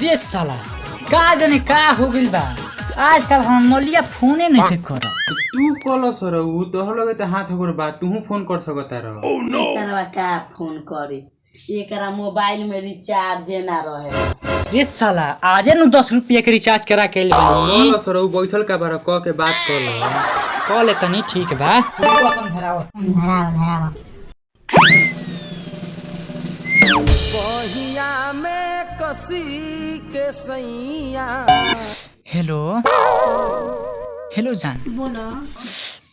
रे साला का जाने का हो गइल बा। आजकल हम मलिया फोने नहीं कर। तू कॉल सरऊ तोहर लगे त हाथ होकर बा तू फोन कर सकता रह। सरवा का फोन करे एकरा मोबाइल में रिचार्ज ना रहे। रे साला आजे नु 10 रुपया के रिचार्ज करा के ले कॉल सरऊ बैठल का बार क के बात कर ल। कॉल तनी ठीक बा। बहिया में कसी के सैया। हेलो हेलो जान बोलो।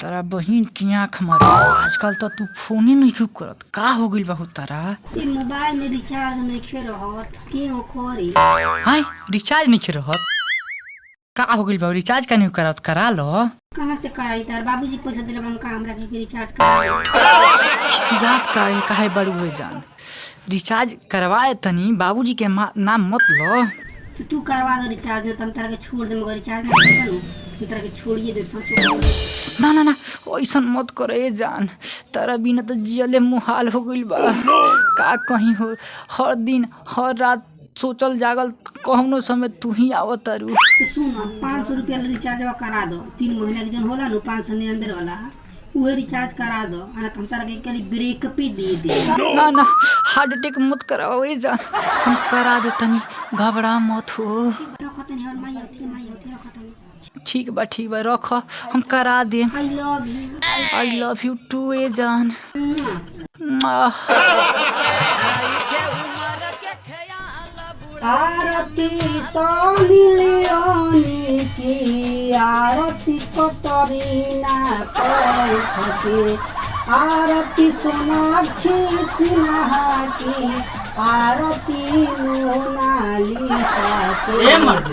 तारा बहिन की आँख मारे आजकल तो तू फोने नहीं चुप करत का हो गइल बहुत तारा। ये मोबाइल में रिचार्ज नहीं रहत के हो करी। हाय रिचार्ज नहीं रहत का हो गइल बा रिचार्ज का नहीं करत करा लो। कहां से कराई तार बाबूजी पैसा देले उनका हमरा के रिचार्ज करा। सिरात का काहे बड़ी हुए जान रिचार्ज करवाए तनी बाबूजी के नाम मत लो। तो तू करवा दो रिचार्ज तम तरह के छोड़ दे मगर रिचार्ज नहीं करू तू तरह के छोड़िए दे सोचो। ना ना ना ऐसा मत करे जान तारा बिना तो जियले मुहाल हो गइल बा। का कहीं हो हर दिन हर रात सोचल जागल कहनो समय तू ही आवत तारू। तो सुन 500 रुपया रिचार्ज करा दो 3 महीना के जन होला नु 599 वाला उहे रिचार्ज करा दो अना तुम तारा के खाली ब्रेक पे दे दे। ना ना हार्ट अटैक मत कराओ ए जान हम करा दे तनी घबरा मत हो। रखत नहीं और माई होती रखत नहीं। ठीक बा रख हम करा दे। आई लव यू टू ए जान। आरती सोनिलियोनी की आरती कतरीना पैठके आरती सोनाक्षी सिन्हा की आरती मोनालिसा के। ए मर्द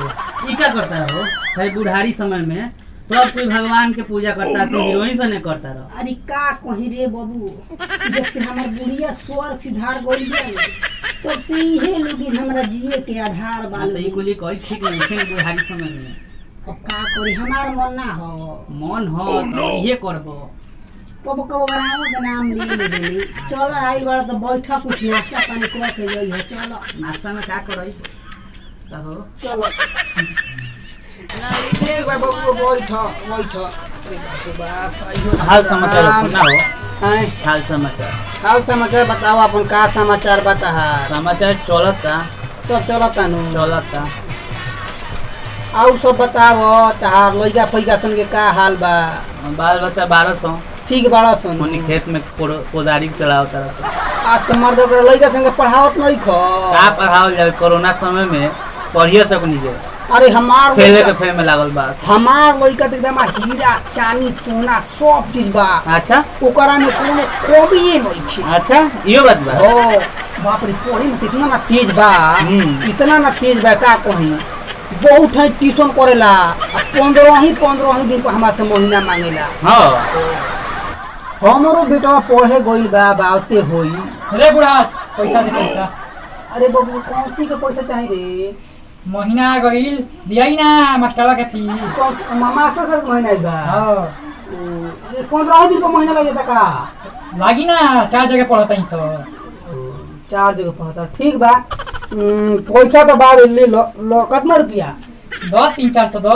ई का करता हो भाई बुढ़ारी समय में सब कोई भगवान के पूजा करता है तू हीरोइन से नहीं करता रहो। अरे का कही रे बाबू जब से हमार बुढ़िया स्वर्ग सिधार गइल है तब से इहे लोगिन हमरा जिए के आधार बा। तो ई कुली कोई ठीक नहीं है बुढ़ारी समय में। अब का करी हमार मन ना हो मन हो तो इहे करबो। कबो कबो बनाओ के नाम ले ले चलो आई बड़ा तो बैठा कुछ नाश्ता पानी कर के गई है। चलो नाश्ता में का करई कहो चलो ठीक बा बबू बैठ। हाल समाचार ना हो हाय हाल समाचार बताओ अपन का समाचार बता। समाचार चलता सब चलता नु चलता और सब बताओ तहार लइका फइका सन के का हाल बा। बाल बच्चा 1200 ठीक बड़ा सन उन्हीं खेत में कोदारी चलाओ तरह से। आ त मर्द कर लइका सन के पढ़ावत नहीं ख का पढ़ाओ जाए कोरोना समय में पढ़िए सकनी जे। अरे हमार खेले के फेर में लागल बा। हमार लइका त एकदम हीरा चांदी सोना सब चीज बा। अच्छा ओकरा में कोनो कमी नहीं थी। अच्छा यो बात बा। ओ बाप रे पढ़े में इतना ना तेज बा इतना ना तेज बा का कहीं बहुत है ट्यूशन करेला 15 दिन को हमारे से महीना मांगेला। हां हमरो बेटा पढ़े गइल बा बाते होई। रे बुढ़ा पैसा दे पैसा। अरे बाबू कौन सी के पैसा चाहिए रे। महीना गइल दियाई ना मास्टरवा के फी। तो मास्टर सर महीना बा। हां 15 दिन को महीना लगेता का लागी ना 4 जगह पढ़ता ही तो 4 जगह पढ़ता ठीक बा। पैसा तो बा ले लो कितना रुपया दो 300-400 दो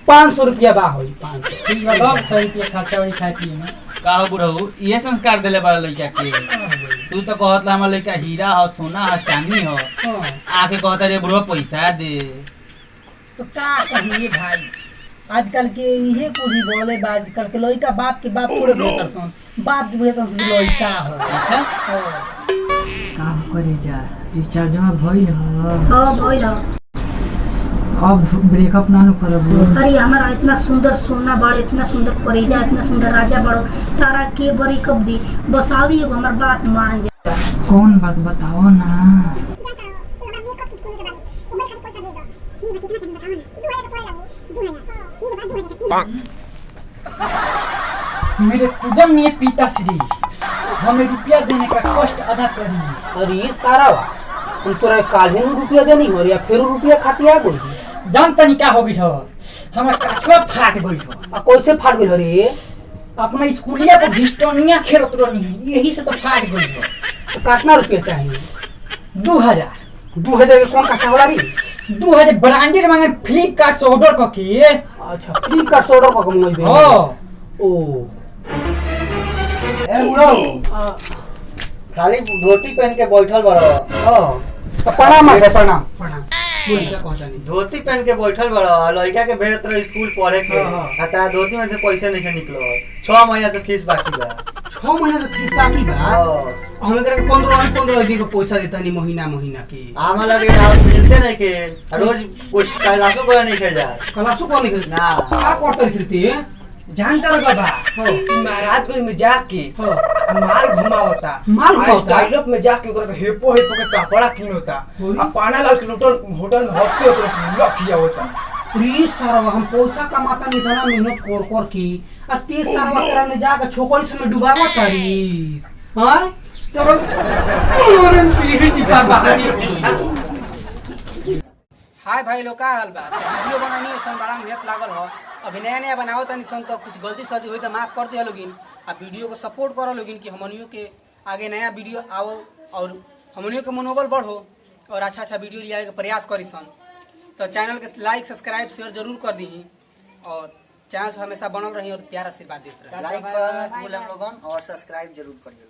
500 रुपया बा होई 500 ठीक बा दो 100 रुपया खर्चा वही खाए पिए में। का हो बुढ़ऊ ये संस्कार देले बा लइका के। तू तो कहत ला हमर लइका हीरा हो सोना हो चांदी हो आके कहता रे बुढ़ऊ पैसा दे। तो का कहिए भाई आजकल के इहे कुली बोले बा आजकल के लइका बाप के बाप थोड़े बेहतर सन बाप बेहतर सन लइका हो। अच्छा काम करे जा रिचार्ज में भइल हो। हां भइल अब ब्रेकअप ना करबो। अरे हमारा इतना सुंदर सोना बड़ इतना सुंदर परिजा इतना सुंदर राजा बड़ो तारा के बड़ी कब दी बस आवरी एगो हमर बात मान जा। कौन बात बताओ ना। मेरे पूजनीय पिताश्री हमें रुपया देने का कष्ट अदा करिए। अरे सारा बा तुम तोरा काल्हे नु रुपया देनी हो या फिर रुपया खाती आ गई जान तनी का हो गई हो हमरा काछवा फाट गई हो। आ कैसे फाट गई रे। अपना स्कूलिया पर ढिस्टोनिया खेलत रहनी यही से तो फाट गई हो। तो कितना रुपया चाहिए 2000 2000 के कौन का होला रे? 2000 ब्रांडेड मांगे फ्लिपकार्ट से ऑर्डर करके। अच्छा फ्लिपकार्ट से ऑर्डर करके मंगाई बे। हां ओ ए मुड़ो खाली धोती पहन के बैठल बड़ो। हां तो प्रणाम है प्रणाम प्रणाम। बोल क्या कहता नहीं। धोती पहन के बैठल बड़ो लड़का के भेजत रहो स्कूल पढ़े के। हाँ, हाँ। तारा धोती में से पैसे नहीं निकलो 6 महीना से फीस बाकी बा। 6 महीना से फीस बाकी बा। हाँ। हम एकरा के 15 दिन पे पैसा देता नहीं महीना की। आमा लगे आप मिलते नहीं के रोज कुछ क्लासों को नहीं के जा। क्लासो कौन निकल ना का करता स्थिति है? जानता रहो बाबा हो महाराजगंज में जाके हो माल घुमावता माल घुमावता? स्टाइलअप में जाके ओकरा के हेपो के कपड़ा किनोता होरी? आ पाना लाल के होटल में हफ्ते ओकरा से रखिया होता। प्लीज सर हम पैसा कमाता नहीं इतना मेहनत कर की आ 30 साल करा में जाके छोकरी से में डुबावा तारीस। हां चलो अरे प्लीज निकाल बाहर। हाय भाई लोग का हाल बा? वीडियो बनानी है सन बड़ा मेहनत लागल हो। अभी नया बनाओ तनी सन तो कुछ गलती सदी होई तो माफ कर दिया लोगिन। आ वीडियो को सपोर्ट करो लोगिन कि हमनियों के आगे नया वीडियो आओ और हमनियों के मनोबल बढ़ो और अच्छा वीडियो ले आए के प्रयास करी सन। तो चैनल के लाइक सब्सक्राइब शेयर जरूर कर दी और चैनल से हमेशा बनल रही और प्यार आशीर्वाद देते रही। लाइक कर हम लोगन और सब्सक्राइब जरूर करिए।